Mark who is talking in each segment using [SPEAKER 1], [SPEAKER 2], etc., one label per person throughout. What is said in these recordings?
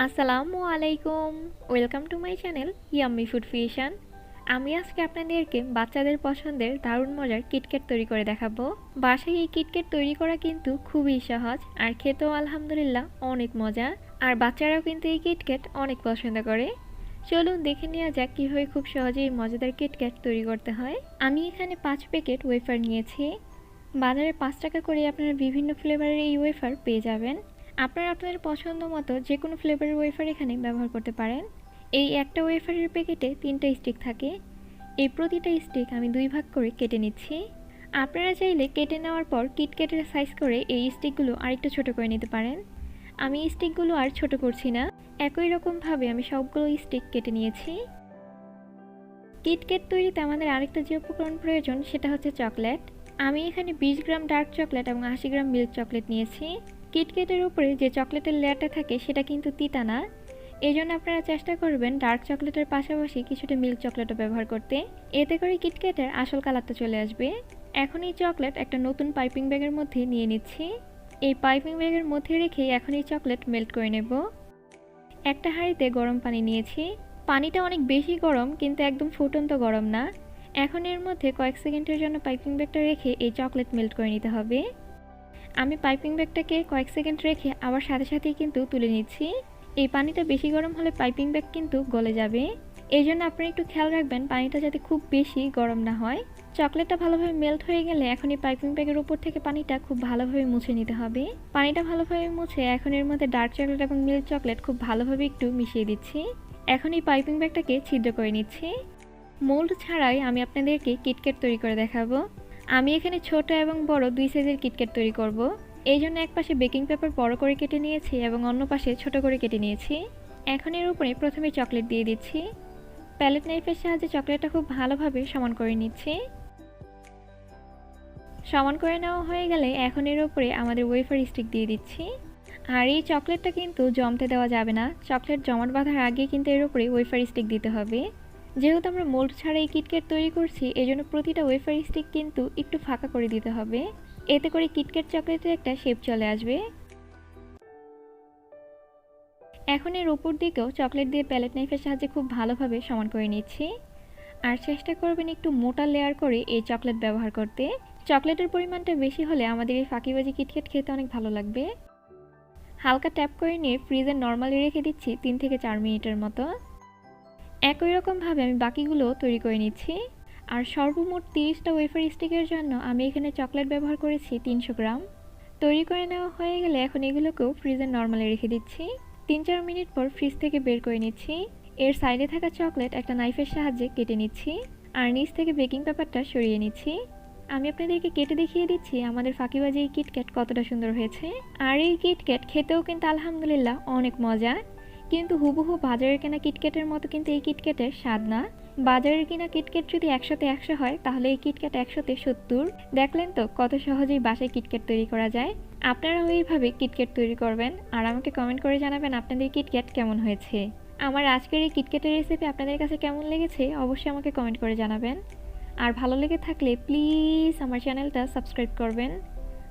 [SPEAKER 1] আসসালামু আলাইকুম। Welcome to my channel yummy food fusion. আমি আজকে আপনাদেরকে বাচ্চাদের পছন্দের দারুণ মজার কিটক্যাট তৈরি করে দেখাবো। বাসায় এই কিটক্যাট তৈরি করা কিন্তু খুবই সহজ আর খেতেও আলহামদুলিল্লাহ অনেক মজা। আর বাচ্চারাও কিন্তু এই কিটক্যাট অনেক পছন্দ করে। চলুন দেখে নেওয়া যাক কীভাবে খুব সহজেই মজাদার কিটক্যাট তৈরি করতে হয়। আমি এখানে 5 প্যাকেট ওয়েফার নিয়েছি। বাজারে 5 টাকা করে আপনারা বিভিন্ন ফ্লেভারের এই ওয়েফার পেয়ে যাবেন। আপনারা আপনাদের পছন্দ মতো যে কোনো ফ্লেভারের ওয়েফার এখানে ব্যবহার করতে পারেন। এই একটা ওয়েফারের প্যাকেটে 3টা স্টিক থাকে। এই প্রতিটা স্টিক আমি 2 ভাগ করে কেটে নিচ্ছি। আপনারা চাইলে কেটে নেওয়ার পর কিটক্যাটের সাইজ করে এই স্টিকগুলো আরেকটু ছোট করে নিতে পারেন। আমি স্টিকগুলো আর ছোট করছি না, একই রকমভাবে আমি সবগুলো স্টিক কেটে নিয়েছি। কিটক্যাট তৈরিতে আমাদের আরেকটা যে উপকরণ প্রয়োজন সেটা হচ্ছে চকলেট। আমি এখানে 20 গ্রাম ডার্ক চকলেট এবং 80 গ্রাম মিল্ক চকলেট নিয়েছি। কিটক্যাটের উপরে যে চকলেটের লেয়ারটা থাকে সেটা কিন্তু তিতা না, এই জন্য আপনারা চেষ্টা করবেন ডার্ক চকলেটের পাশাপাশি কিছুটা মিল্ক চকলেটও ব্যবহার করতে। এতে করে কিটক্যাটের আসল কালারটা চলে আসবে। এখন এই চকলেট একটা নতুন পাইপিং ব্যাগের মধ্যে নিয়ে নিচ্ছি। এই পাইপিং ব্যাগের মধ্যে রেখে এখন এই চকলেট মেল্ট করে নেব। একটা হাঁড়িতে গরম পানি নিয়েছি। পানিটা অনেক বেশি গরম, কিন্তু একদম ফুটন্ত গরম না। এখন এর মধ্যে কয়েক সেকেন্ডের জন্য পাইপিং ব্যাগটা রেখে এই চকলেট মেল্ট করে নিতে হবে। আমি পাইপিং ব্যাগটাকে কয়েক সেকেন্ড রেখে আবার সাথে সাথেই কিন্তু তুলে নিচ্ছি। এই পানিটা বেশি গরম হলে পাইপিং ব্যাগ কিন্তু গলে যাবে, এই জন্য আপনারা একটু খেয়াল রাখবেন পানিটা যাতে খুব বেশি গরম না হয়। চকলেটটা ভালোভাবে মেল্ট হয়ে গেলে এখন এই পাইপিং ব্যাগের উপর থেকে পানিটা খুব ভালোভাবে মুছে নিতে হবে। পানিটা ভালোভাবে মুছে এখন এর মধ্যে ডার্ক চকলেট এবং মিল্ক চকলেট খুব ভালোভাবে একটু মিশিয়ে দিচ্ছি। এখন এই পাইপিং ব্যাগটাকে ছিদ্র করে নিচ্ছি। মোল্ড ছাড়াই আমি আপনাদেরকে কিটক্যাট তৈরি করে দেখাবো। আমি এখানে ছোট এবং বড় 2 সাইজের কিটক্যাট তৈরি করব। এই জন্য এক পাশে বেকিং পেপার বড় করে কেটে নিয়েছি এবং অন্য পাশে ছোট করে কেটে নিয়েছি। এখন এর উপরে প্রথমে চকলেট দিয়ে দিচ্ছি। প্যালেট নাইফের সাহায্যে চকলেটটা খুব ভালোভাবে সমান করে নিচ্ছি। সমান করে নেওয়া হয়ে গেলে এখন এর উপরে আমাদের ওয়েফার স্টিক দিয়ে দিচ্ছি। আর এই চকলেটটা কিন্তু জমতে দেওয়া যাবে না, চকলেট জমাট বাঁধার আগে কিন্তু এর উপরে ওয়েফার স্টিক দিতে হবে। যেহেতু আমরা মোল্ড ছাড়া এই কিটক্যাট তৈরি করছি, এজন্য প্রতিটা ওয়েফার স্টিক কিন্তু একটু ফাঁকা করে দিতে হবে। এতে করে কিটক্যাট চকলেটের একটা শেপ চলে আসবে। এখন এর উপর দিকেও চকলেট দিয়ে প্যালেট নাইফের সাহায্যে খুব ভালোভাবে সমান করে নিচ্ছি। আর চেষ্টা করবেন একটু মোটা লেয়ার করে এই চকলেট ব্যবহার করতে। চকলেটের পরিমাণটা বেশি হলে আমাদের এই ফাঁকিবাজি কিটক্যাট খেতে অনেক ভালো লাগবে। হালকা ট্যাপ করে নিয়ে ফ্রিজে নর্মালি রেখে দিচ্ছি 3 থেকে 4 মিনিটের মতো। একই রকমভাবে আমি বাকিগুলো তৈরি করে নিচ্ছি। আর সর্বমোট 30টা ওয়েফার স্টিকের জন্য আমি এখানে চকলেট ব্যবহার করেছি 300 গ্রাম। তৈরি করে নেওয়া হয়ে গেলে এখন এগুলোকেও ফ্রিজে নর্মালি রেখে দিচ্ছি। 3-4 মিনিট পর ফ্রিজ থেকে বের করে নিচ্ছি। এর সাইডে থাকা চকলেট একটা নাইফের সাহায্যে কেটে নিচ্ছি আর নিচ থেকে বেকিং পেপারটা সরিয়ে নিচ্ছি। আমি আপনাদেরকে কেটে দেখিয়ে দিচ্ছি আমাদের ফাঁকিবাজি এই কিটক্যাট কতটা সুন্দর হয়েছে। আর এই কিটক্যাট খেতেও কিন্তু আলহামদুলিল্লাহ অনেক মজা, কিন্তু হুবহু বাজারের কেনা কিটক্যাটের মতো কিন্তু এই কিটক্যাটের স্বাদ না। বাজারের কিনা কিটক্যাট যদি 100-তে 100 হয়, তাহলে এই কিটক্যাট 100-তে 70। দেখলেন তো কত সহজেই বাসায় কিটক্যাট তৈরি করা যায়। আপনারাও এইভাবে কিটক্যাট তৈরি করবেন আর আমাকে কমেন্ট করে জানাবেন আপনাদের কিটক্যাট কেমন হয়েছে। আমার আজকের এই কিটক্যাটের রেসিপি আপনাদের কাছে কেমন লেগেছে অবশ্যই আমাকে কমেন্ট করে জানাবেন। আর ভালো লেগে থাকলে প্লিজ আমার চ্যানেলটা সাবস্ক্রাইব করবেন।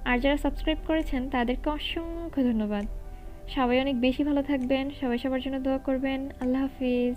[SPEAKER 1] আর যারা সাবস্ক্রাইব করেছেন তাদেরকে অসংখ্য ধন্যবাদ। সবাই অনেক বেশি ভালো থাকবেন, সবাই সবার জন্য দোয়া করবেন। আল্লাহ হাফিজ।